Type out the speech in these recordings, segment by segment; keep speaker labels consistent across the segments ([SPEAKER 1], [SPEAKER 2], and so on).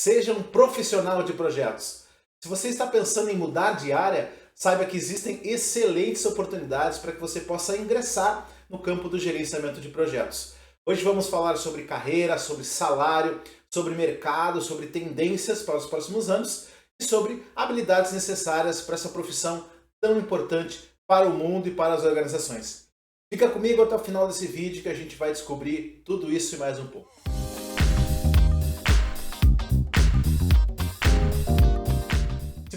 [SPEAKER 1] Seja um profissional de projetos. Se você está pensando em mudar de área, saiba que existem excelentes oportunidades para que você possa ingressar no campo do gerenciamento de projetos. Hoje vamos falar sobre carreira, sobre salário, sobre mercado, sobre tendências para os próximos anos e sobre habilidades necessárias para essa profissão tão importante para o mundo e para as organizações. Fica comigo até o final desse vídeo que a gente vai descobrir tudo isso e mais um pouco.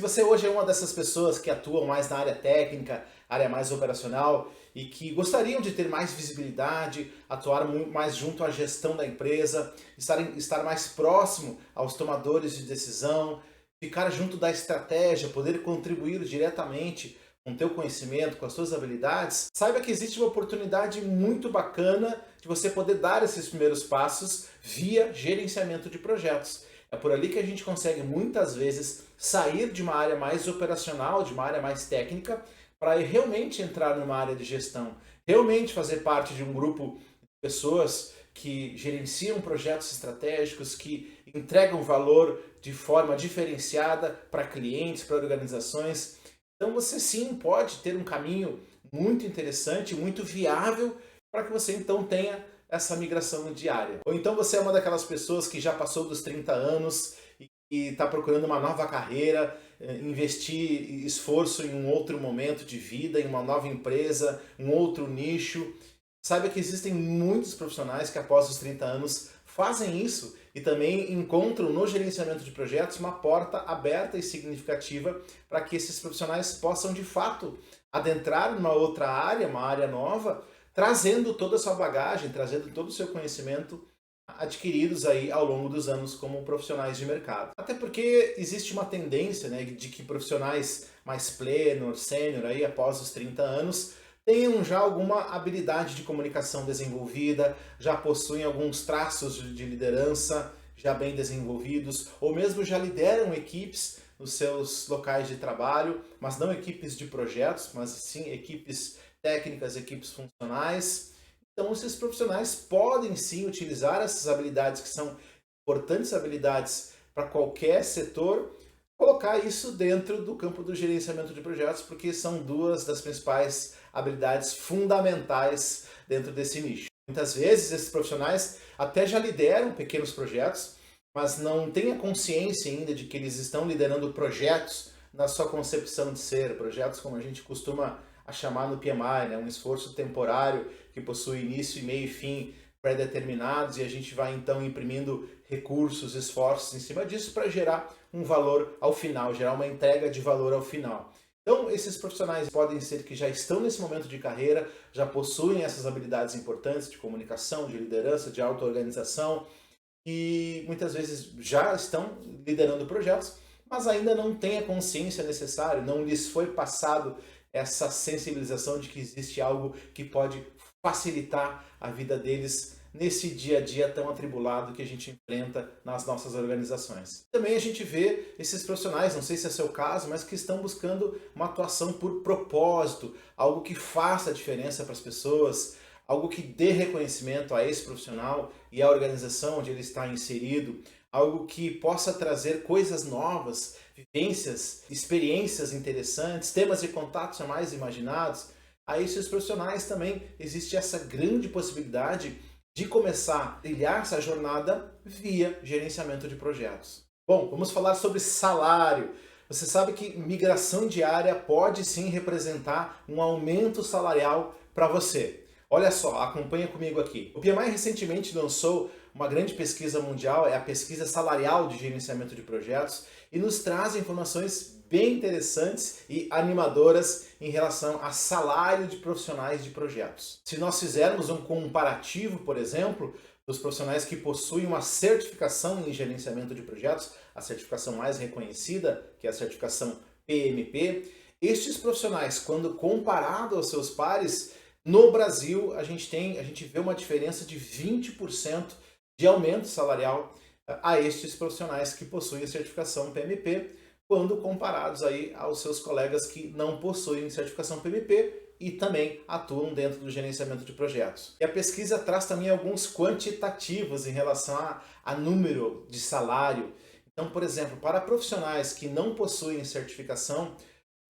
[SPEAKER 1] Se você hoje é uma dessas pessoas que atuam mais na área técnica, área mais operacional e que gostariam de ter mais visibilidade, atuar mais junto à gestão da empresa, estar mais próximo aos tomadores de decisão, ficar junto da estratégia, poder contribuir diretamente com o teu conhecimento, com as suas habilidades, saiba que existe uma oportunidade muito bacana de você poder dar esses primeiros passos via gerenciamento de projetos. É por ali que a gente consegue muitas vezes sair de uma área mais operacional, de uma área mais técnica, para realmente entrar numa área de gestão, realmente fazer parte de um grupo de pessoas que gerenciam projetos estratégicos, que entregam valor de forma diferenciada para clientes, para organizações. Então você sim pode ter um caminho muito interessante, muito viável, para que você então tenha essa migração diária. Ou então você é uma daquelas pessoas que já passou dos 30 anos e está procurando uma nova carreira, investir esforço em um outro momento de vida, em uma nova empresa, um outro nicho. Saiba que existem muitos profissionais que após os 30 anos fazem isso e também encontram no gerenciamento de projetos uma porta aberta e significativa para que esses profissionais possam de fato adentrar numa outra área, uma área nova, trazendo toda a sua bagagem, trazendo todo o seu conhecimento adquiridos aí ao longo dos anos como profissionais de mercado. Até porque existe uma tendência, né, de que profissionais mais pleno, sênior aí após os 30 anos tenham já alguma habilidade de comunicação desenvolvida, já possuem alguns traços de liderança já bem desenvolvidos, ou mesmo já lideram equipes nos seus locais de trabalho, mas não equipes de projetos, mas sim equipes técnicas, equipes funcionais. Então esses profissionais podem sim utilizar essas habilidades que são importantes habilidades para qualquer setor, colocar isso dentro do campo do gerenciamento de projetos, porque são duas das principais habilidades fundamentais dentro desse nicho. Muitas vezes esses profissionais até já lideram pequenos projetos, mas não têm a consciência ainda de que eles estão liderando projetos na sua concepção de ser, projetos como a gente costuma chamar no PMI, né? Um esforço temporário que possui início, meio e fim pré-determinados e a gente vai então imprimindo recursos, esforços em cima disso para gerar um valor ao final, gerar uma entrega de valor ao final. Então esses profissionais podem ser que já estão nesse momento de carreira, já possuem essas habilidades importantes de comunicação, de liderança, de auto-organização e muitas vezes já estão liderando projetos, mas ainda não têm a consciência necessária, não lhes foi passado essa sensibilização de que existe algo que pode facilitar a vida deles nesse dia a dia tão atribulado que a gente enfrenta nas nossas organizações. Também a gente vê esses profissionais, não sei se é seu caso, mas que estão buscando uma atuação por propósito, algo que faça a diferença para as pessoas, algo que dê reconhecimento a esse profissional e à organização onde ele está inserido, algo que possa trazer coisas novas, vivências, experiências interessantes, temas de contatos jamais imaginados. A esses profissionais também existe essa grande possibilidade de começar a trilhar essa jornada via gerenciamento de projetos. Bom, vamos falar sobre salário. Você sabe que migração diária pode sim representar um aumento salarial para você. Olha só, acompanha comigo aqui. O PMI recentemente lançou uma grande pesquisa mundial, é a pesquisa salarial de gerenciamento de projetos, e nos traz informações bem interessantes e animadoras em relação a salário de profissionais de projetos. Se nós fizermos um comparativo, por exemplo, dos profissionais que possuem uma certificação em gerenciamento de projetos, a certificação mais reconhecida, que é a certificação PMP, estes profissionais, quando comparado aos seus pares, no Brasil a gente vê uma diferença de 20% de aumento salarial a estes profissionais que possuem a certificação PMP, quando comparados aí aos seus colegas que não possuem certificação PMP e também atuam dentro do gerenciamento de projetos. E a pesquisa traz também alguns quantitativos em relação a número de salário. Então, por exemplo, para profissionais que não possuem certificação,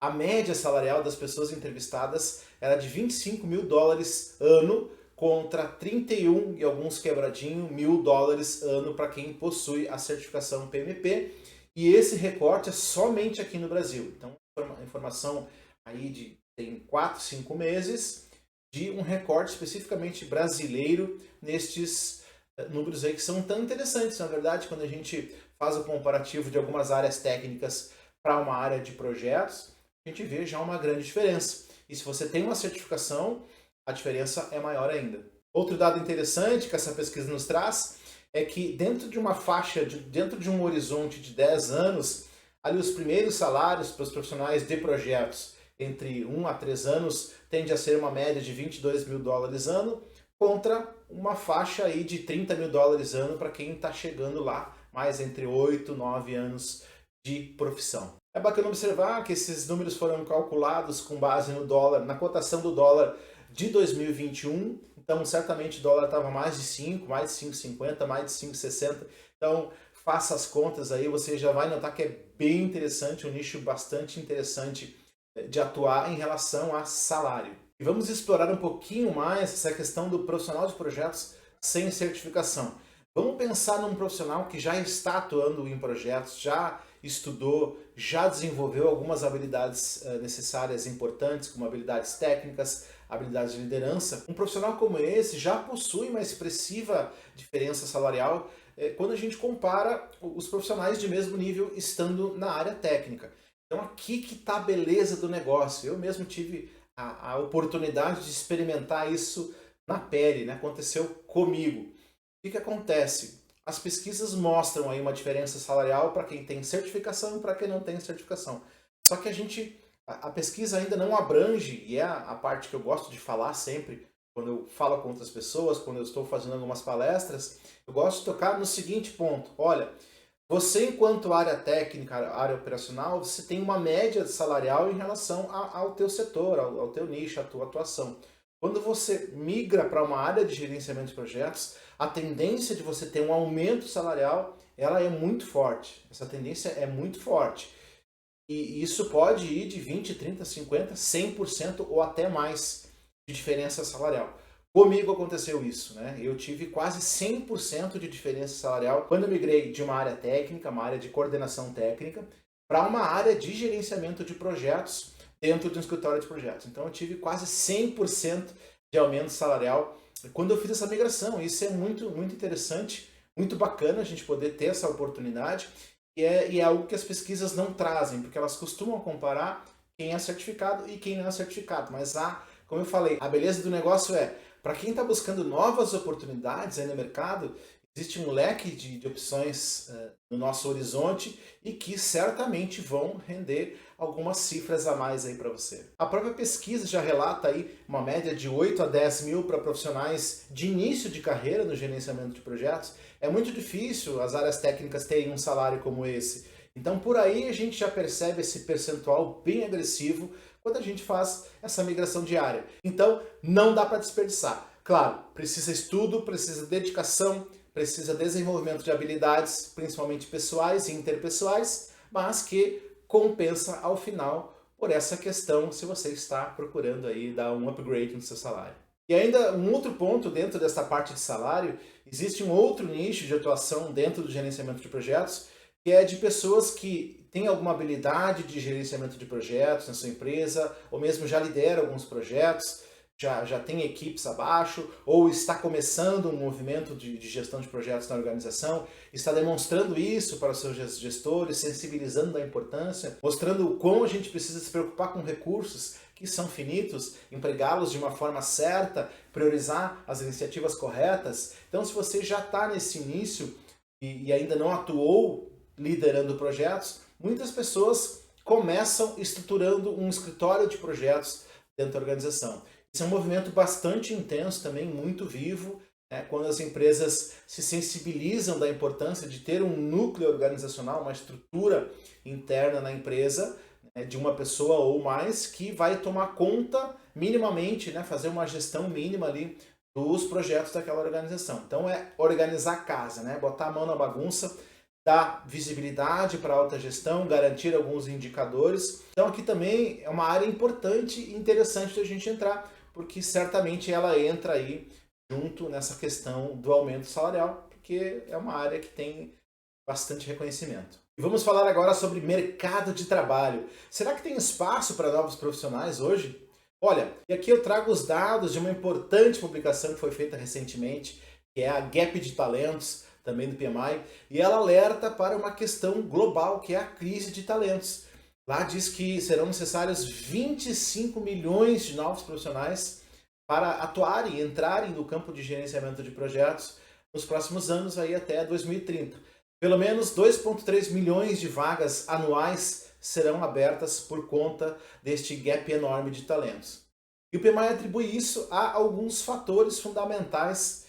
[SPEAKER 1] a média salarial das pessoas entrevistadas era de 25 mil dólares ano contra 31 e alguns quebradinho mil dólares ano para quem possui a certificação PMP. E esse recorte é somente aqui no Brasil. Então, informação aí de tem 4, 5 meses de um recorte especificamente brasileiro nestes números aí que são tão interessantes, na verdade, quando a gente faz o comparativo de algumas áreas técnicas para uma área de projetos, a gente vê já uma grande diferença. E se você tem uma certificação, a diferença é maior ainda. Outro dado interessante que essa pesquisa nos traz é que dentro de uma faixa, dentro de um horizonte de 10 anos, ali os primeiros salários para os profissionais de projetos entre 1 a 3 anos tende a ser uma média de 22 mil dólares ano, contra uma faixa aí de 30 mil dólares ano para quem está chegando lá, mais entre 8 e 9 anos de profissão. É bacana observar que esses números foram calculados com base no dólar, na cotação do dólar de 2021, então certamente o dólar estava mais de 5, mais de 5,50, mais de 5,60, então faça as contas aí, você já vai notar que é bem interessante, um nicho bastante interessante de atuar em relação a salário. E vamos explorar um pouquinho mais essa questão do profissional de projetos sem certificação. Vamos pensar num profissional que já está atuando em projetos, já estudou, já desenvolveu algumas habilidades necessárias importantes, como habilidades técnicas, habilidades de liderança. Um profissional como esse já possui uma expressiva diferença salarial quando a gente compara os profissionais de mesmo nível estando na área técnica. Então aqui que está a beleza do negócio. Eu mesmo tive a oportunidade de experimentar isso na pele, né? Aconteceu comigo. O que acontece? As pesquisas mostram aí uma diferença salarial para quem tem certificação e para quem não tem certificação. Só que a pesquisa ainda não abrange, e é a parte que eu gosto de falar sempre, quando eu falo com outras pessoas, quando eu estou fazendo algumas palestras, eu gosto de tocar no seguinte ponto. Olha, você enquanto área técnica, área operacional, você tem uma média salarial em relação ao teu setor, ao teu nicho, à tua atuação. Quando você migra para uma área de gerenciamento de projetos, a tendência de você ter um aumento salarial, ela é muito forte. Essa tendência é muito forte. E isso pode ir de 20, 30, 50, 100% ou até mais de diferença salarial. Comigo aconteceu isso, né? Eu tive quase 100% de diferença salarial quando eu migrei de uma área técnica, uma área de coordenação técnica, para uma área de gerenciamento de projetos dentro de um escritório de projetos. Então eu tive quase 100% de aumento salarial quando eu fiz essa migração. Isso é muito, muito interessante, muito bacana a gente poder ter essa oportunidade e é algo que as pesquisas não trazem, porque elas costumam comparar quem é certificado e quem não é certificado. Mas como eu falei, a beleza do negócio é, para quem está buscando novas oportunidades aí no mercado, existe um leque de opções no nosso horizonte e que certamente vão render algumas cifras a mais aí para você. A própria pesquisa já relata aí uma média de 8 a 10 mil para profissionais de início de carreira no gerenciamento de projetos. É muito difícil as áreas técnicas terem um salário como esse. Então por aí a gente já percebe esse percentual bem agressivo quando a gente faz essa migração diária. Então não dá para desperdiçar. Claro, precisa estudo, precisa dedicação, precisa desenvolvimento de habilidades, principalmente pessoais e interpessoais, mas que compensa ao final por essa questão se você está procurando aí dar um upgrade no seu salário. E ainda um outro ponto dentro dessa parte de salário, existe um outro nicho de atuação dentro do gerenciamento de projetos, que é de pessoas que têm alguma habilidade de gerenciamento de projetos na sua empresa, ou mesmo já lidera alguns projetos, já tem equipes abaixo, ou está começando um movimento de gestão de projetos na organização, está demonstrando isso para os seus gestores, sensibilizando da importância, mostrando o quão a gente precisa se preocupar com recursos que são finitos, empregá-los de uma forma certa, priorizar as iniciativas corretas. Então, se você já está nesse início e ainda não atuou liderando projetos, muitas pessoas começam estruturando um escritório de projetos dentro da organização. Esse é um movimento bastante intenso também, muito vivo, né? Quando as empresas se sensibilizam da importância de ter um núcleo organizacional, uma estrutura interna na empresa, né, de uma pessoa ou mais, que vai tomar conta minimamente, né, fazer uma gestão mínima ali dos projetos daquela organização. Então é organizar a casa, né, botar a mão na bagunça, dar visibilidade para a alta gestão, garantir alguns indicadores. Então aqui também é uma área importante e interessante da gente entrar, porque certamente ela entra aí junto nessa questão do aumento salarial, porque é uma área que tem bastante reconhecimento. E vamos falar agora sobre mercado de trabalho. Será que tem espaço para novos profissionais hoje? Olha, e aqui eu trago os dados de uma importante publicação que foi feita recentemente, que é a Gap de Talentos, também do PMI, e ela alerta para uma questão global, que é a crise de talentos. Lá diz que serão necessários 25 milhões de novos profissionais para atuarem e entrarem no campo de gerenciamento de projetos nos próximos anos, aí até 2030. Pelo menos 2,3 milhões de vagas anuais serão abertas por conta deste gap enorme de talentos. E o PMI atribui isso a alguns fatores fundamentais,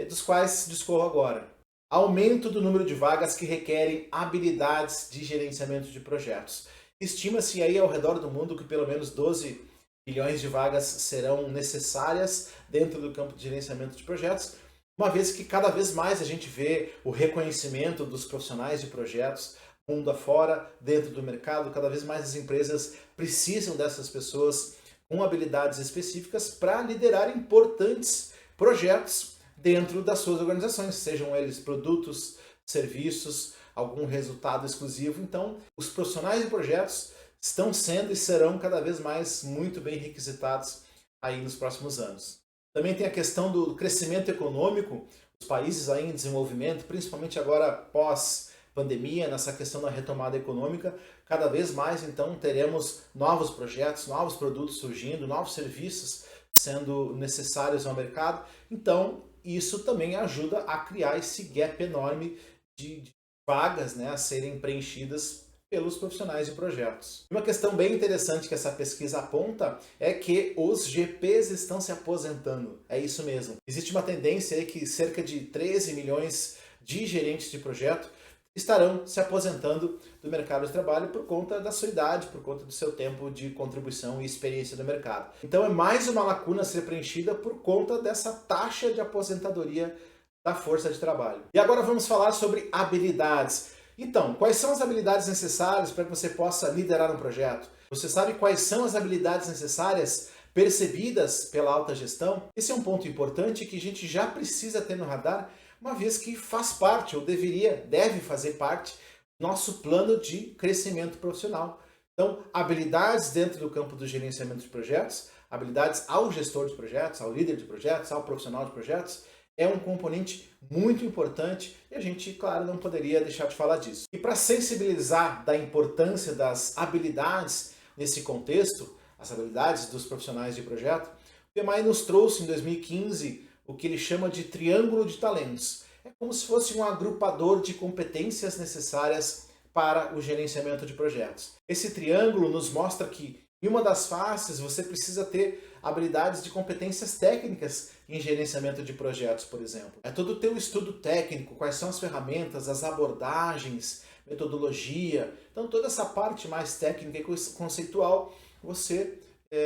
[SPEAKER 1] dos quais discorro agora. Aumento do número de vagas que requerem habilidades de gerenciamento de projetos. Estima-se aí ao redor do mundo que pelo menos 12 milhões de vagas serão necessárias dentro do campo de gerenciamento de projetos, uma vez que cada vez mais a gente vê o reconhecimento dos profissionais de projetos mundo afora, dentro do mercado, cada vez mais as empresas precisam dessas pessoas com habilidades específicas para liderar importantes projetos dentro das suas organizações, sejam eles produtos, serviços, algum resultado exclusivo. Então, os profissionais de projetos estão sendo e serão cada vez mais muito bem requisitados aí nos próximos anos. Também tem a questão do crescimento econômico, os países aí em desenvolvimento, principalmente agora pós-pandemia, nessa questão da retomada econômica, cada vez mais então teremos novos projetos, novos produtos surgindo, novos serviços sendo necessários ao mercado. Então, isso também ajuda a criar esse gap enorme de vagas, né, a serem preenchidas pelos profissionais de projetos. Uma questão bem interessante que essa pesquisa aponta é que os GPs estão se aposentando. É isso mesmo. Existe uma tendência aí que cerca de 13 milhões de gerentes de projeto estarão se aposentando do mercado de trabalho por conta da sua idade, por conta do seu tempo de contribuição e experiência no mercado. Então é mais uma lacuna a ser preenchida por conta dessa taxa de aposentadoria da força de trabalho. E agora vamos falar sobre habilidades. Então, quais são as habilidades necessárias para que você possa liderar um projeto? Você sabe quais são as habilidades necessárias percebidas pela alta gestão? Esse é um ponto importante que a gente já precisa ter no radar, uma vez que faz parte, ou deve fazer parte, do nosso plano de crescimento profissional. Então, habilidades dentro do campo do gerenciamento de projetos, habilidades ao gestor de projetos, ao líder de projetos, ao profissional de projetos, é um componente muito importante e a gente, claro, não poderia deixar de falar disso. E para sensibilizar da importância das habilidades nesse contexto, as habilidades dos profissionais de projeto, o PMI nos trouxe em 2015 o que ele chama de triângulo de talentos. É como se fosse um agrupador de competências necessárias para o gerenciamento de projetos. Esse triângulo nos mostra que em uma das faces você precisa ter habilidades de competências técnicas em gerenciamento de projetos, por exemplo. É todo o teu estudo técnico, quais são as ferramentas, as abordagens, metodologia. Então toda essa parte mais técnica e conceitual você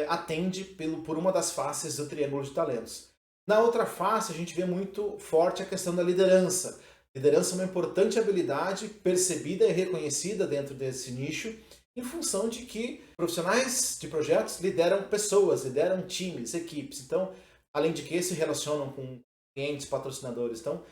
[SPEAKER 1] atende por uma das faces do triângulo de talentos. Na outra face a gente vê muito forte a questão da liderança. Liderança é uma importante habilidade percebida e reconhecida dentro desse nicho, em função de que profissionais de projetos lideram pessoas, lideram times, equipes. Então, além de que se relacionam com clientes, patrocinadores. Então,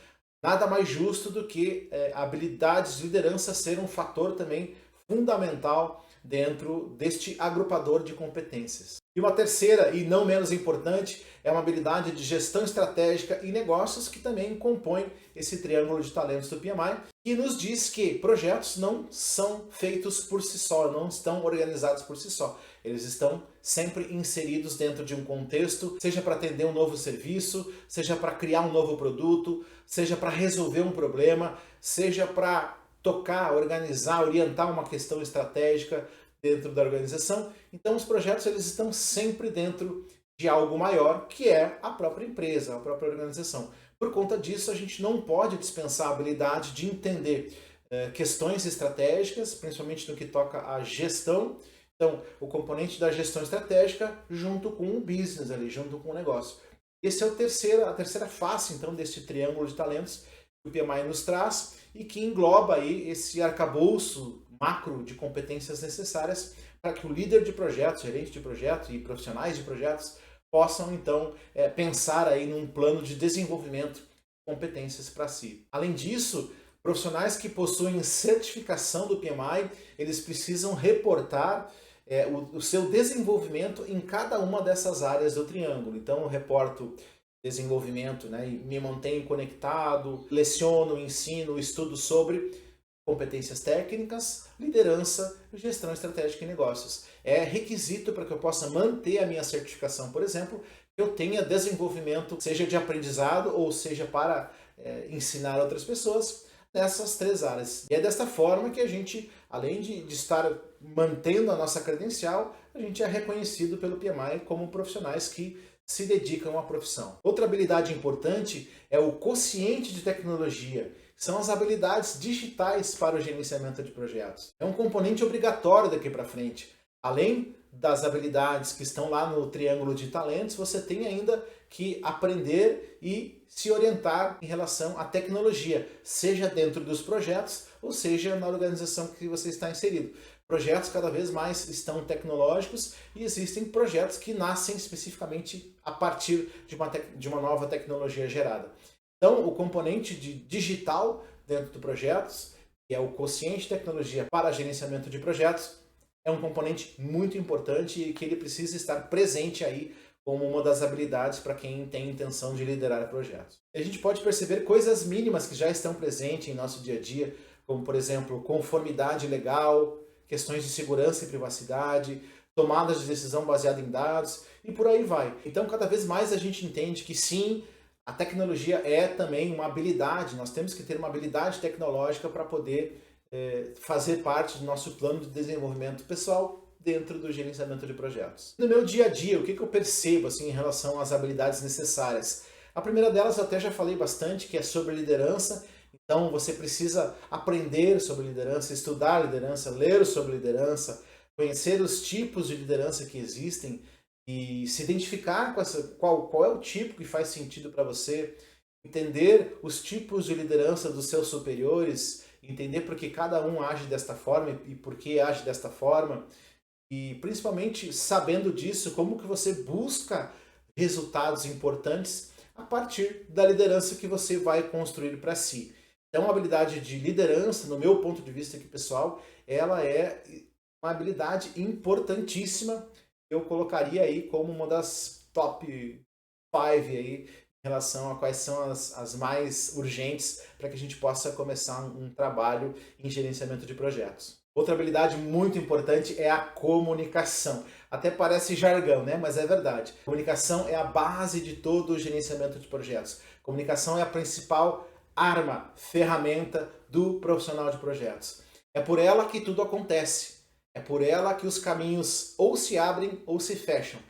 [SPEAKER 1] nada mais justo do que habilidades de liderança ser um fator também fundamental dentro deste agrupador de competências. E uma terceira, e não menos importante, é uma habilidade de gestão estratégica e negócios que também compõe esse triângulo de talentos do PMI, que nos diz que projetos não são feitos por si só, não estão organizados por si só. Eles estão sempre inseridos dentro de um contexto, seja para atender um novo serviço, seja para criar um novo produto, seja para resolver um problema, seja para tocar, organizar, orientar uma questão estratégica dentro da organização. Então os projetos eles estão sempre dentro de algo maior, que é a própria empresa, a própria organização. Por conta disso, a gente não pode dispensar a habilidade de entender questões estratégicas, principalmente no que toca à gestão. Então, o componente da gestão estratégica junto com o business ali, junto com o negócio. Essa é a terceira face, então, desse triângulo de talentos. que o PMI nos traz e que engloba aí esse arcabouço macro de competências necessárias para que o líder de projetos, gerente de projeto e profissionais de projetos possam então pensar aí num plano de desenvolvimento de competências para si. Além disso, profissionais que possuem certificação do PMI, eles precisam reportar o seu desenvolvimento em cada uma dessas áreas do triângulo. Então, eu reporto desenvolvimento, né, e me mantenho conectado, leciono, ensino, estudo sobre competências técnicas, liderança, gestão estratégica e negócios. É requisito para que eu possa manter a minha certificação, por exemplo, que eu tenha desenvolvimento, seja de aprendizado ou seja para ensinar outras pessoas nessas 3 áreas. E é desta forma que a gente, além de estar mantendo a nossa credencial, a gente é reconhecido pelo PMI como profissionais que se dedicam à profissão. Outra habilidade importante é o quociente de tecnologia. São as habilidades digitais para o gerenciamento de projetos. É um componente obrigatório daqui para frente. Além das habilidades que estão lá no triângulo de talentos, você tem ainda que aprender e se orientar em relação à tecnologia, seja dentro dos projetos ou seja na organização que você está inserido. Projetos cada vez mais estão tecnológicos e existem projetos que nascem especificamente a partir de uma nova tecnologia gerada. Então, o componente de digital dentro do projetos, que é o quociente de tecnologia para gerenciamento de projetos, é um componente muito importante e que ele precisa estar presente aí como uma das habilidades para quem tem intenção de liderar projetos. A gente pode perceber coisas mínimas que já estão presentes em nosso dia a dia, como, por exemplo, conformidade legal, questões de segurança e privacidade, tomadas de decisão baseada em dados e por aí vai. Então, cada vez mais a gente entende que sim, a tecnologia é também uma habilidade, nós temos que ter uma habilidade tecnológica para poder fazer parte do nosso plano de desenvolvimento pessoal dentro do gerenciamento de projetos. No meu dia a dia, o que eu percebo assim, em relação às habilidades necessárias? A primeira delas eu até já falei bastante, que é sobre liderança. Então você precisa aprender sobre liderança, estudar liderança, ler sobre liderança, conhecer os tipos de liderança que existem e se identificar com qual é o tipo que faz sentido para você, entender os tipos de liderança dos seus superiores, entender por que cada um age desta forma e por que age desta forma, e principalmente sabendo disso, como que você busca resultados importantes a partir da liderança que você vai construir para si. Então, a habilidade de liderança, no meu ponto de vista aqui pessoal, ela é uma habilidade importantíssima. Eu colocaria aí como uma das top 5 aí, em relação a quais são as mais urgentes para que a gente possa começar um trabalho em gerenciamento de projetos. Outra habilidade muito importante é a comunicação. Até parece jargão, né? Mas é verdade. Comunicação é a base de todo o gerenciamento de projetos. Comunicação é a principal arma, ferramenta do profissional de projetos. É por ela que tudo acontece. É por ela que os caminhos ou se abrem ou se fecham.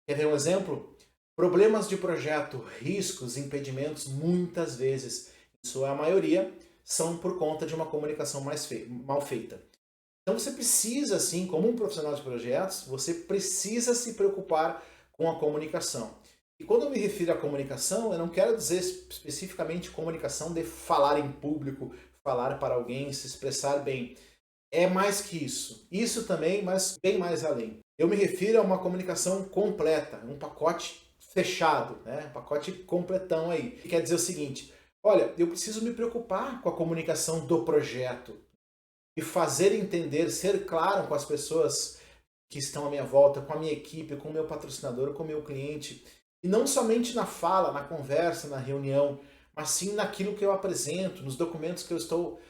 [SPEAKER 1] Quer ver um exemplo? Problemas de projeto, riscos, impedimentos, muitas vezes, em sua maioria, são por conta de uma comunicação mal feita. Então você precisa, assim, como um profissional de projetos, você precisa se preocupar com a comunicação. E quando eu me refiro à comunicação, eu não quero dizer especificamente comunicação de falar em público, falar para alguém, se expressar bem. É mais que isso. Isso também, mas bem mais além. Eu me refiro a uma comunicação completa, um pacote fechado, né? Um pacote completão aí. Que quer dizer o seguinte, olha, eu preciso me preocupar com a comunicação do projeto e fazer entender, ser claro com as pessoas que estão à minha volta, com a minha equipe, com o meu patrocinador, com o meu cliente. E não somente na fala, na conversa, na reunião, mas sim naquilo que eu apresento, nos documentos que eu estou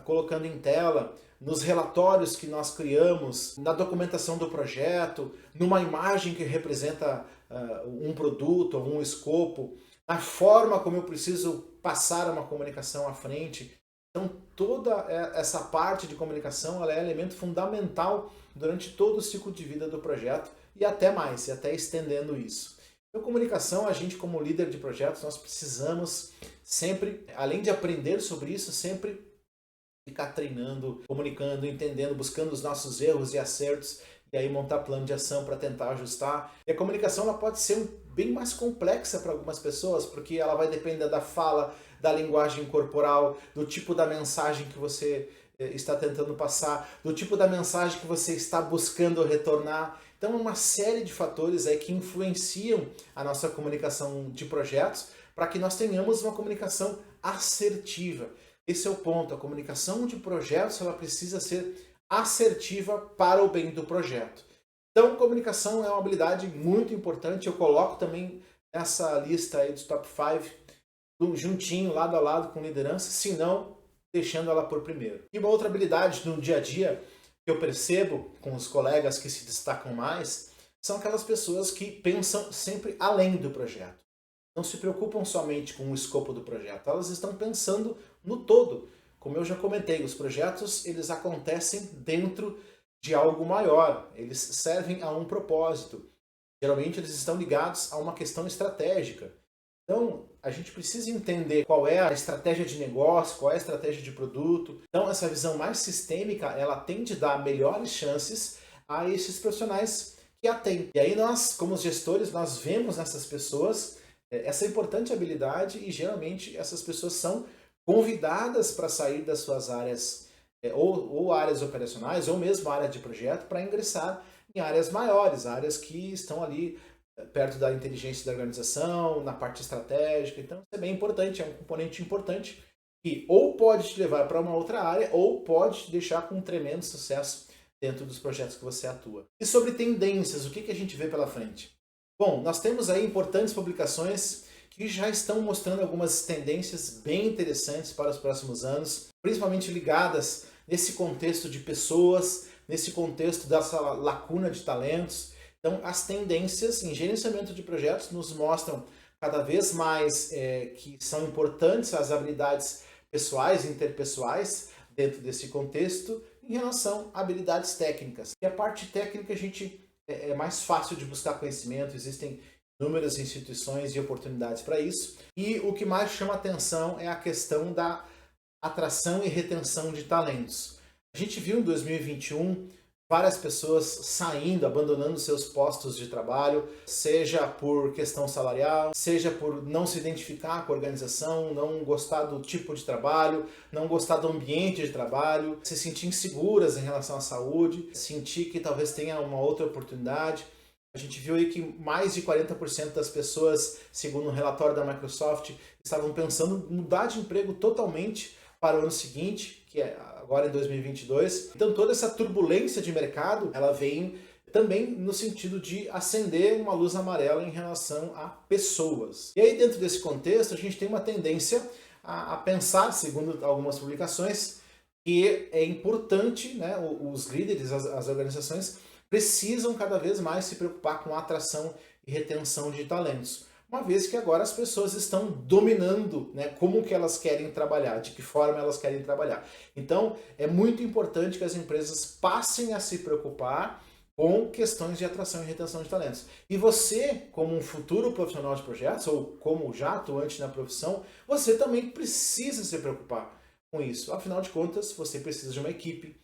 [SPEAKER 1] colocando em tela, nos relatórios que nós criamos, na documentação do projeto, numa imagem que representa um produto, um escopo, na forma como eu preciso passar uma comunicação à frente. Então, toda essa parte de comunicação ela é elemento fundamental durante todo o ciclo de vida do projeto e até mais, e até estendendo isso. Então, comunicação, a gente como líder de projetos, nós precisamos sempre, além de aprender sobre isso, sempre ficar treinando, comunicando, entendendo, buscando os nossos erros e acertos e aí montar plano de ação para tentar ajustar. E a comunicação ela pode ser bem mais complexa para algumas pessoas, porque ela vai depender da fala, da linguagem corporal, do tipo da mensagem que você está tentando passar, do tipo da mensagem que você está buscando retornar. Então, uma série de fatores aí que influenciam a nossa comunicação de projetos para que nós tenhamos uma comunicação assertiva. Esse é o ponto. A comunicação de projetos ela precisa ser assertiva para o bem do projeto. Então, comunicação é uma habilidade muito importante. Eu coloco também nessa lista aí dos top 5, juntinho, lado a lado com liderança, se não, deixando ela por primeiro. E uma outra habilidade no dia a dia que eu percebo com os colegas que se destacam mais são aquelas pessoas que pensam sempre além do projeto. Não se preocupam somente com o escopo do projeto, elas estão pensando no todo. Como eu já comentei, os projetos eles acontecem dentro de algo maior, eles servem a um propósito. Geralmente eles estão ligados a uma questão estratégica. Então, a gente precisa entender qual é a estratégia de negócio, qual é a estratégia de produto. Então, essa visão mais sistêmica, ela tende a dar melhores chances a esses profissionais que a têm. E aí nós, como gestores, nós vemos nessas pessoas essa importante habilidade e geralmente essas pessoas são convidadas para sair das suas áreas, ou áreas operacionais, ou mesmo área de projeto, para ingressar em áreas maiores, áreas que estão ali perto da inteligência da organização, na parte estratégica. Então, isso é bem importante, é um componente importante que ou pode te levar para uma outra área ou pode te deixar com um tremendo sucesso dentro dos projetos que você atua. E sobre tendências, o que a gente vê pela frente? Bom, nós temos aí importantes publicações que já estão mostrando algumas tendências bem interessantes para os próximos anos, principalmente ligadas nesse contexto de pessoas, nesse contexto dessa lacuna de talentos. Então, as tendências em gerenciamento de projetos nos mostram cada vez mais que são importantes as habilidades pessoais e interpessoais dentro desse contexto em relação a habilidades técnicas. E a parte técnica a gente é mais fácil de buscar conhecimento, existem inúmeras instituições e oportunidades para isso. E o que mais chama atenção é a questão da atração e retenção de talentos. A gente viu em 2021 várias pessoas saindo, abandonando seus postos de trabalho, seja por questão salarial, seja por não se identificar com a organização, não gostar do tipo de trabalho, não gostar do ambiente de trabalho, se sentir inseguras em relação à saúde, sentir que talvez tenha uma outra oportunidade. A gente viu aí que mais de 40% das pessoas, segundo um relatório da Microsoft, estavam pensando em mudar de emprego totalmente para o ano seguinte, que é agora em 2022. Então toda essa turbulência de mercado, ela vem também no sentido de acender uma luz amarela em relação a pessoas. E aí dentro desse contexto a gente tem uma tendência a pensar, segundo algumas publicações, que é importante, né, os líderes, as organizações, precisam cada vez mais se preocupar com a atração e retenção de talentos. Uma vez que agora as pessoas estão dominando, né, como que elas querem trabalhar, de que forma elas querem trabalhar. Então, é muito importante que as empresas passem a se preocupar com questões de atração e retenção de talentos. E você, como um futuro profissional de projetos, ou como já atuante na profissão, você também precisa se preocupar com isso. Afinal de contas, você precisa de uma equipe.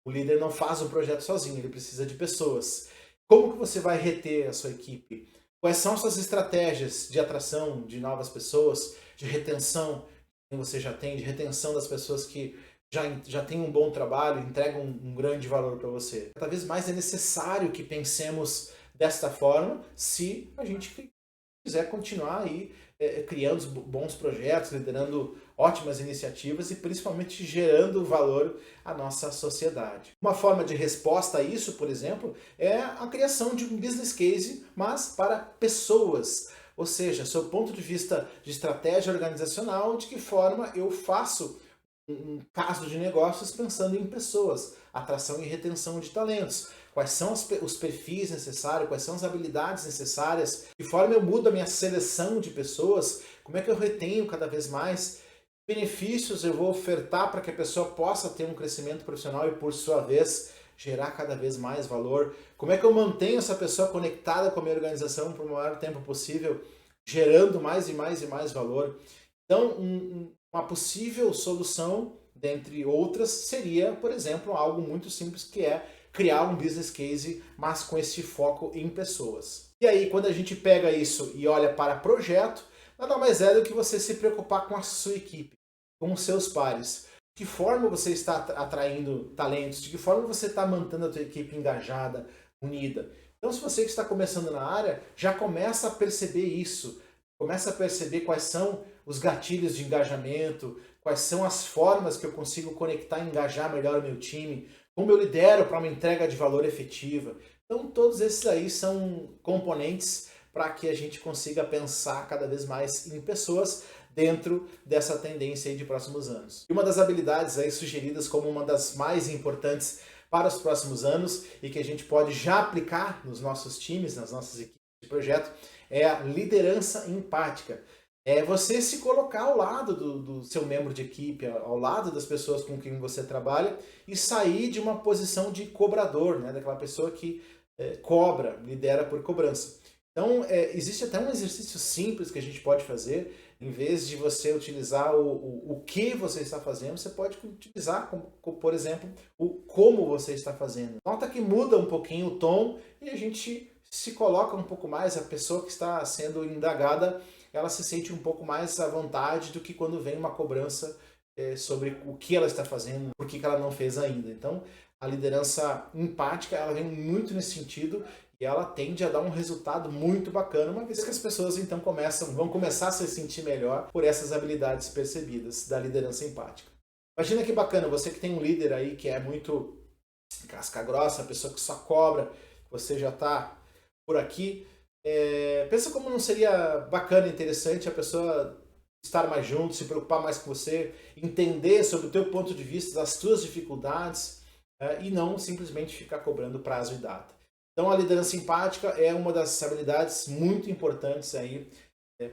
[SPEAKER 1] O líder não faz um projeto sozinho, ele precisa de pessoas. Como que você vai reter a sua equipe? Quais são suas estratégias de atração de novas pessoas, de retenção que você já tem, de retenção das pessoas que já têm um bom trabalho, entregam um grande valor para você? Cada vez mais é necessário que pensemos desta forma se a gente quiser continuar aí criando bons projetos, liderando ótimas iniciativas e principalmente gerando valor à nossa sociedade. Uma forma de resposta a isso, por exemplo, é a criação de um business case, mas para pessoas. Ou seja, sob o ponto de vista de estratégia organizacional, de que forma eu faço um caso de negócios pensando em pessoas, atração e retenção de talentos. Quais são os perfis necessários, quais são as habilidades necessárias, de que forma eu mudo a minha seleção de pessoas, como é que eu retenho cada vez mais, benefícios eu vou ofertar para que a pessoa possa ter um crescimento profissional e, por sua vez, gerar cada vez mais valor, como é que eu mantenho essa pessoa conectada com a minha organização por o maior tempo possível, gerando mais e mais e mais valor. Então, uma possível solução, dentre outras, seria, por exemplo, algo muito simples que é criar um business case, mas com esse foco em pessoas. E aí, quando a gente pega isso e olha para projeto, nada mais é do que você se preocupar com a sua equipe, com os seus pares. De que forma você está atraindo talentos, de que forma você está mantendo a tua equipe engajada, unida. Então, se você que está começando na área, já começa a perceber isso. Começa a perceber quais são os gatilhos de engajamento, quais são as formas que eu consigo conectar e engajar melhor o meu time, como eu lidero para uma entrega de valor efetiva. Então, todos esses aí são componentes para que a gente consiga pensar cada vez mais em pessoas dentro dessa tendência aí de próximos anos. E uma das habilidades aí sugeridas como uma das mais importantes para os próximos anos e que a gente pode já aplicar nos nossos times, nas nossas equipes de projeto, é a liderança empática. É você se colocar ao lado do seu membro de equipe, ao lado das pessoas com quem você trabalha e sair de uma posição de cobrador, né? Daquela pessoa que cobra, lidera por cobrança. Então, existe até um exercício simples que a gente pode fazer. Em vez de você utilizar o que você está fazendo, você pode utilizar, por exemplo, o como você está fazendo. Nota que muda um pouquinho o tom e a gente se coloca um pouco mais, a pessoa que está sendo indagada, ela se sente um pouco mais à vontade do que quando vem uma cobrança sobre o que ela está fazendo, por que ela não fez ainda. Então, a liderança empática, ela vem muito nesse sentido e ela tende a dar um resultado muito bacana, uma vez que as pessoas então vão começar a se sentir melhor por essas habilidades percebidas da liderança empática. Imagina que bacana, você que tem um líder aí que é muito casca grossa, a pessoa que só cobra, você já está por aqui, pensa como não seria bacana e interessante a pessoa estar mais junto, se preocupar mais com você, entender sobre o teu ponto de vista, as tuas dificuldades, e não simplesmente ficar cobrando prazo e data. Então a liderança empática é uma das habilidades muito importantes aí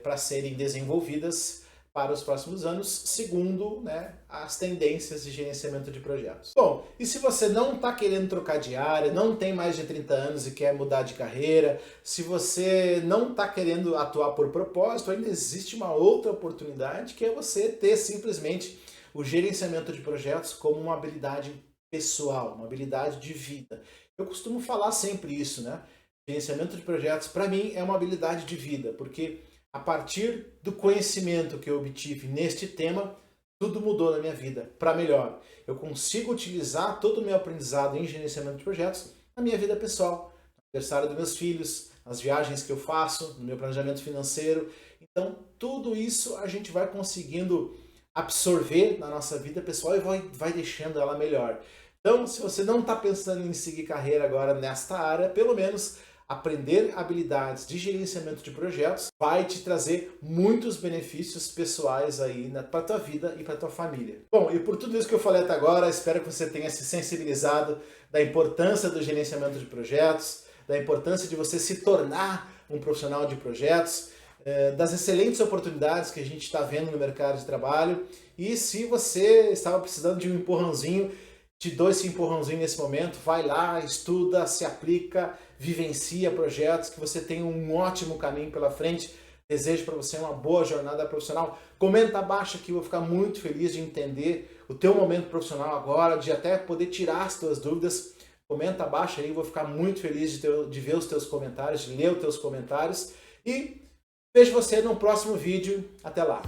[SPEAKER 1] para serem desenvolvidas para os próximos anos, segundo, né, as tendências de gerenciamento de projetos. Bom, e se você não está querendo trocar de área, não tem mais de 30 anos e quer mudar de carreira, se você não está querendo atuar por propósito, ainda existe uma outra oportunidade, que é você ter simplesmente o gerenciamento de projetos como uma habilidade pessoal, uma habilidade de vida. Eu costumo falar sempre isso, né? Gerenciamento de projetos, para mim, é uma habilidade de vida, porque a partir do conhecimento que eu obtive neste tema, tudo mudou na minha vida, para melhor. Eu consigo utilizar todo o meu aprendizado em gerenciamento de projetos na minha vida pessoal, no aniversário dos meus filhos, nas viagens que eu faço, no meu planejamento financeiro. Então, tudo isso a gente vai conseguindo absorver na nossa vida pessoal e vai deixando ela melhor. Então, se você não está pensando em seguir carreira agora nesta área, pelo menos aprender habilidades de gerenciamento de projetos vai te trazer muitos benefícios pessoais aí para a tua vida e para a tua família. Bom, e por tudo isso que eu falei até agora, espero que você tenha se sensibilizado da importância do gerenciamento de projetos, da importância de você se tornar um profissional de projetos, das excelentes oportunidades que a gente está vendo no mercado de trabalho. E se você estava precisando de um empurrãozinho, te dou esse empurrãozinho nesse momento, vai lá, estuda, se aplica, vivencia projetos, que você tenha um ótimo caminho pela frente. Desejo para você uma boa jornada profissional. Comenta abaixo aqui, eu vou ficar muito feliz de entender o teu momento profissional agora, de até poder tirar as tuas dúvidas. Comenta abaixo aí, eu vou ficar muito feliz de ver os teus comentários, de ler os teus comentários. E vejo você no próximo vídeo. Até lá!